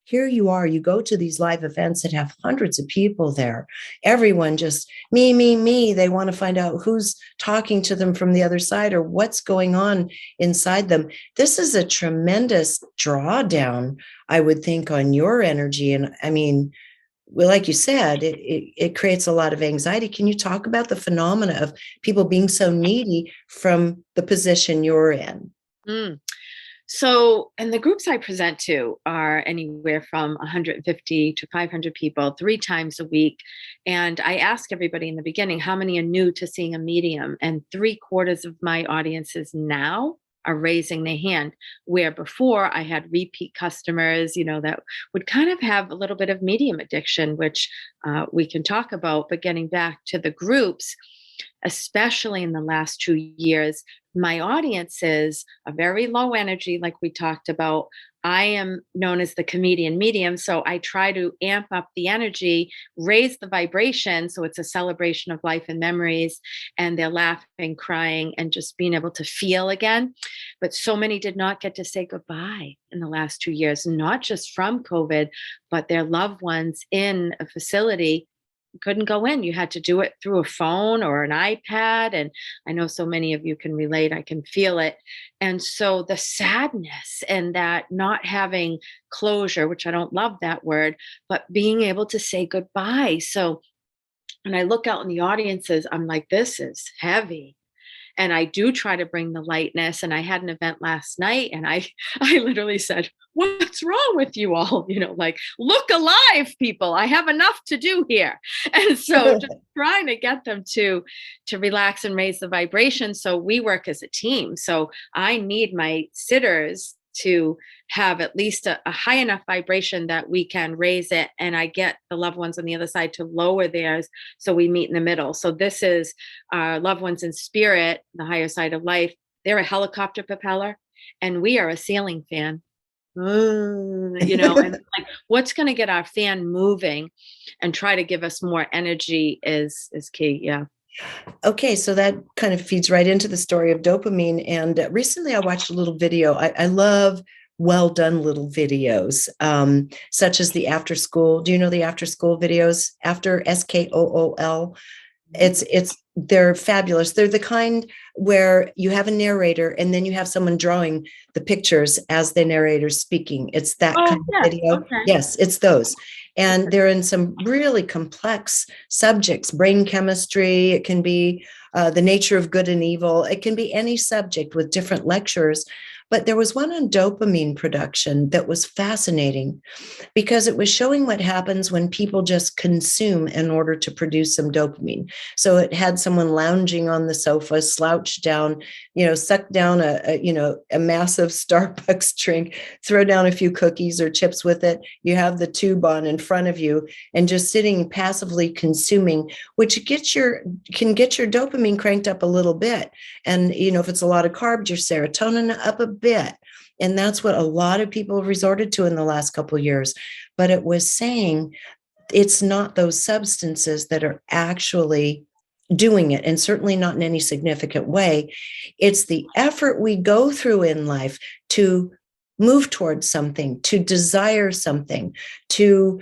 here you are, you go to these live events that have hundreds of people there. Everyone just me, me, me. They want to find out who's talking to them from the other side or what's going on inside them. This is a tremendous drawdown, I would think, on your energy. And I mean, well, like you said, it creates a lot of anxiety. Can you talk about the phenomena of people being so needy from the position you're in? Mm. So, and the groups I present to are anywhere from 150 to 500 people 3 times a week. And I ask everybody in the beginning, how many are new to seeing a medium? And 3/4 of my audiences now are raising their hand, where before I had repeat customers, that would kind of have a little bit of medium addiction, which we can talk about. But getting back to the groups, especially in the last 2 years, my audiences are very low energy, like we talked about. I am known as the comedian medium. So I try to amp up the energy, raise the vibration. So it's a celebration of life and memories. And they're laughing, crying, and just being able to feel again. But so many did not get to say goodbye in the last 2 years, not just from COVID, but their loved ones in a facility couldn't go in. You had to do it through a phone or an iPad. And I know so many of you can relate. I can feel it. And so the sadness and that not having closure, which I don't love that word, but being able to say goodbye. So when I look out in the audiences, I'm like, this is heavy. And I do try to bring the lightness. And I had an event last night and I I literally said, what's wrong with you all? Like, look alive, people. I have enough to do here. And so just trying to get them to relax and raise the vibration. So we work as a team. So I need my sitters to have at least a high enough vibration that we can raise it. And I get the loved ones on the other side to lower theirs. So we meet in the middle. So this is our loved ones in spirit, the higher side of life. They're a helicopter propeller and we are a ceiling fan. And like what's going to get our fan moving and try to give us more energy is key. Yeah. Okay, so that kind of feeds right into the story of dopamine. And recently I watched a little video. I love well done little videos, such as the after school. Do you know the after school videos? After SKOOL. They're fabulous. They're the kind where you have a narrator and then you have someone drawing the pictures as the narrator's speaking. It's that Oh, kind of yes. video. Okay. Yes, it's those. And they're in some really complex subjects, brain chemistry. It can be the nature of good and evil. It can be any subject with different lecturers. But there was one on dopamine production that was fascinating because it was showing what happens when people just consume in order to produce some dopamine. So it had someone lounging on the sofa, slouched down, suck down a massive Starbucks drink, throw down a few cookies or chips with it. You have the tube on in front of you and just sitting passively consuming, which can get your dopamine cranked up a little bit. And, if it's a lot of carbs, your serotonin up a bit. And that's what a lot of people have resorted to in the last couple of years. But it was saying it's not those substances that are actually doing it, and certainly not in any significant way. It's the effort we go through in life to move towards something, to desire something, to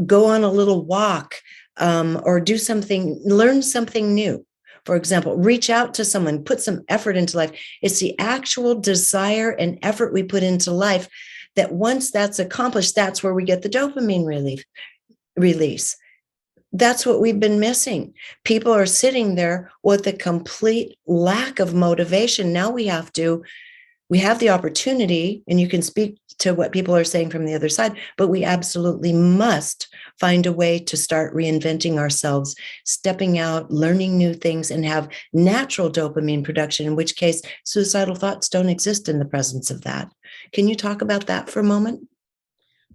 go on a little walk, or do something, learn something new. For example, reach out to someone, put some effort into life. It's the actual desire and effort we put into life that once that's accomplished, that's where we get the dopamine release. That's what we've been missing. People are sitting there with a complete lack of motivation. Now we have the opportunity, and you can speak to what people are saying from the other side, but we absolutely must find a way to start reinventing ourselves, stepping out, learning new things, and have natural dopamine production, in which case suicidal thoughts don't exist in the presence of that. Can you talk about that for a moment?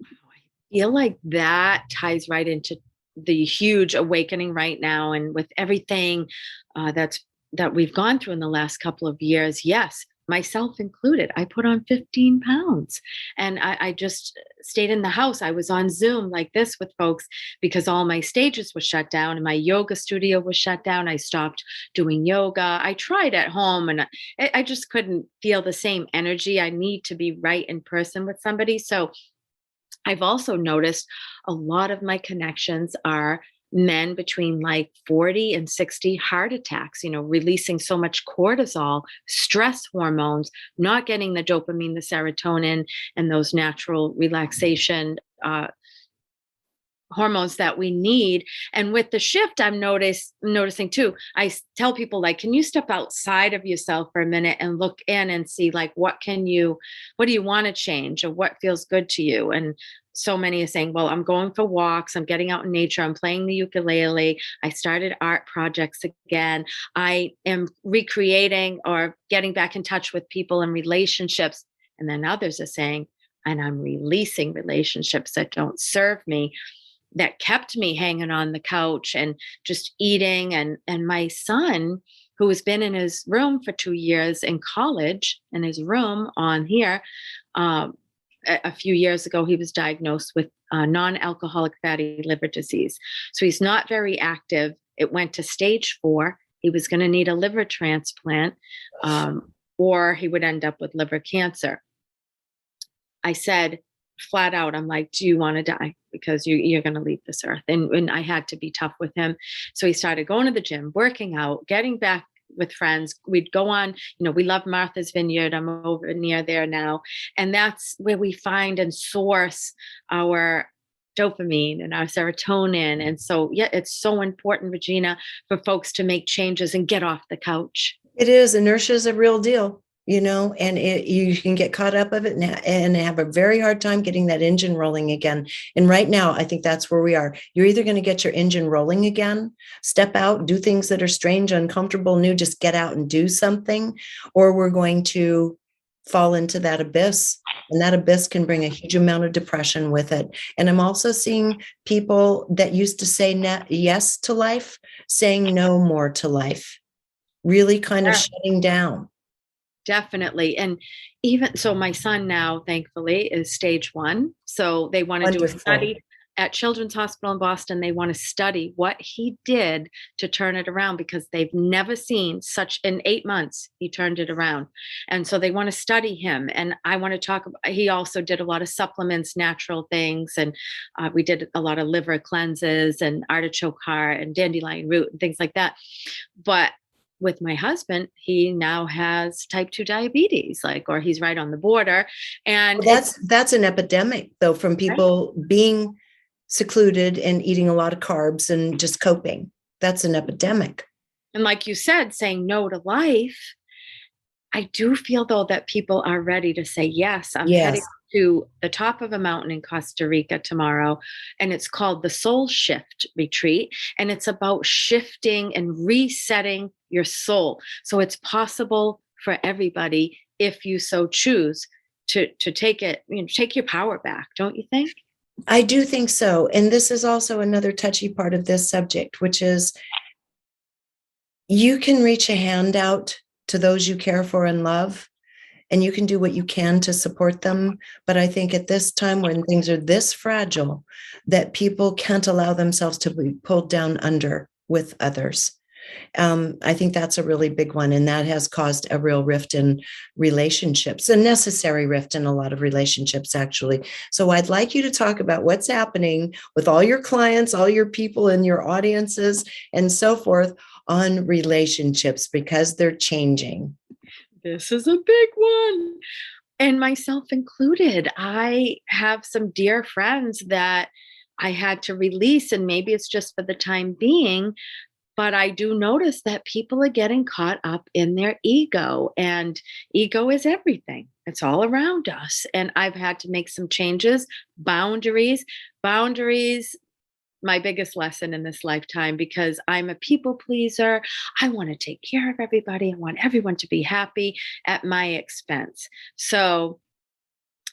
I feel like that ties right into the huge awakening right now, and with everything that we've gone through in the last couple of years. Yes, myself included. I put on 15 pounds and I just stayed in the house. I was on Zoom like this with folks because all my stages were shut down and my yoga studio was shut down. I stopped doing yoga. I tried at home and I just couldn't feel the same energy. I need to be right in person with somebody. So I've also noticed a lot of my connections are men between like 40 and 60 heart attacks, releasing so much cortisol, stress hormones, not getting the dopamine, the serotonin, and those natural relaxation hormones that we need. And with the shift, I'm noticing too, tell people, like, can you step outside of yourself for a minute and look in and see, like, what do you want to change, or what feels good to you? And so many are saying, well, I'm going for walks, I'm getting out in nature, I'm playing the ukulele, I started art projects again, I am recreating or getting back in touch with people and relationships. And then others are saying, and I'm releasing relationships that don't serve me, that kept me hanging on the couch and just eating. And my son, who has been in his room for 2 years in college, in his room on here, a few years ago, he was diagnosed with non-alcoholic fatty liver disease. So he's not very active. It went to stage 4. He was going to need a liver transplant, or he would end up with liver cancer. I said flat out, I'm like, do you want to die? Because you're going to leave this earth. And I had to be tough with him. So he started going to the gym, working out, getting back with friends. We'd go on, we love Martha's Vineyard. I'm over near there now. And that's where we find and source our dopamine and our serotonin. And so, yeah, it's so important, Regina, for folks to make changes and get off the couch. It is. Inertia is a real deal. And you can get caught up of it and have a very hard time getting that engine rolling again. And right now, I think that's where we are. You're either going to get your engine rolling again, step out, do things that are strange, uncomfortable, new, just get out and do something, or we're going to fall into that abyss. And that abyss can bring a huge amount of depression with it. And I'm also seeing people that used to say yes to life, saying no more to life, really kind of shutting down. Definitely. And even so, my son now, thankfully, is stage 1. So they want to do a study at Children's Hospital in Boston. They want to study what he did to turn it around, because they've never seen such, in 8 months, he turned it around. And so they want to study him. And I want to talk about, he also did a lot of supplements, natural things. And we did a lot of liver cleanses and artichoke heart and dandelion root and things like that. But with my husband, he now has type 2 diabetes, or he's right on the border. And that's an epidemic, though, from people being secluded and eating a lot of carbs and just coping. That's an epidemic. And like you said, saying no to life, I do feel, though, that people are ready to say yes. I'm heading to the top of a mountain in Costa Rica tomorrow, and it's called the Soul Shift Retreat. And it's about shifting and resetting your soul. So it's possible for everybody, if you so choose, to take it, take your power back. Don't you think? I do think so. And this is also another touchy part of this subject, which is you can reach a hand out to those you care for and love, and you can do what you can to support them. But I think at this time, when things are this fragile, that people can't allow themselves to be pulled down under with others. I think that's a really big one. And that has caused a real rift in relationships, a necessary rift in a lot of relationships, actually. So I'd like you to talk about what's happening with all your clients, all your people in your audiences and so forth on relationships, because they're changing. This is a big one. And myself included. I have some dear friends that I had to release, and maybe it's just for the time being, but I do notice that people are getting caught up in their ego, and ego is everything. It's all around us. And I've had to make some changes, boundaries, my biggest lesson in this lifetime, because I'm a people pleaser. I want to take care of everybody. I want everyone to be happy at my expense. So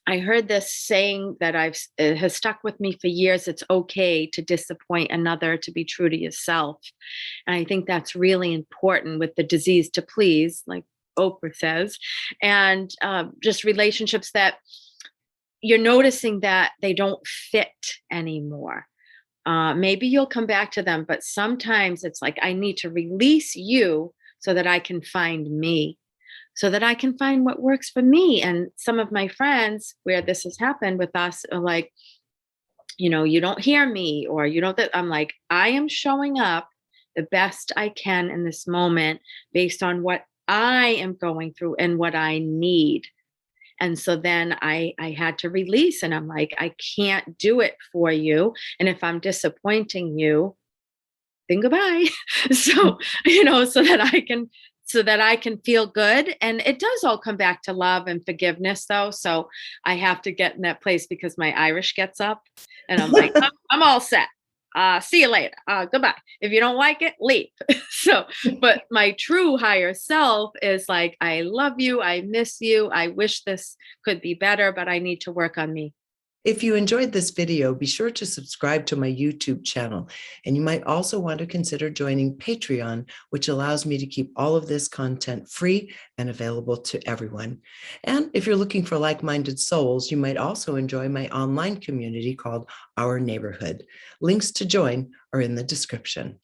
I heard this saying that has stuck with me for years. It's okay to disappoint another, to be true to yourself. And I think that's really important with the disease to please, like Oprah says, and just relationships that you're noticing that they don't fit anymore. Maybe you'll come back to them, but sometimes it's like, I need to release you so that I can find me, so that I can find what works for me. And some of my friends where this has happened with us are like, you don't hear me, or you don't, that I'm like, I am showing up the best I can in this moment based on what I am going through and what I need. And so then I had to release, and I'm like, I can't do it for you. And if I'm disappointing you, then goodbye. So, so that I can feel good. And it does all come back to love and forgiveness though. So I have to get in that place, because my Irish gets up and I'm like, I'm all set. See you later. Goodbye. If you don't like it, leave. So, but my true higher self is like, I love you. I miss you. I wish this could be better, but I need to work on me. If you enjoyed this video, be sure to subscribe to my YouTube channel. And you might also want to consider joining Patreon, which allows me to keep all of this content free and available to everyone. And if you're looking for like-minded souls, you might also enjoy my online community called Our Neighborhood. Links to join are in the description.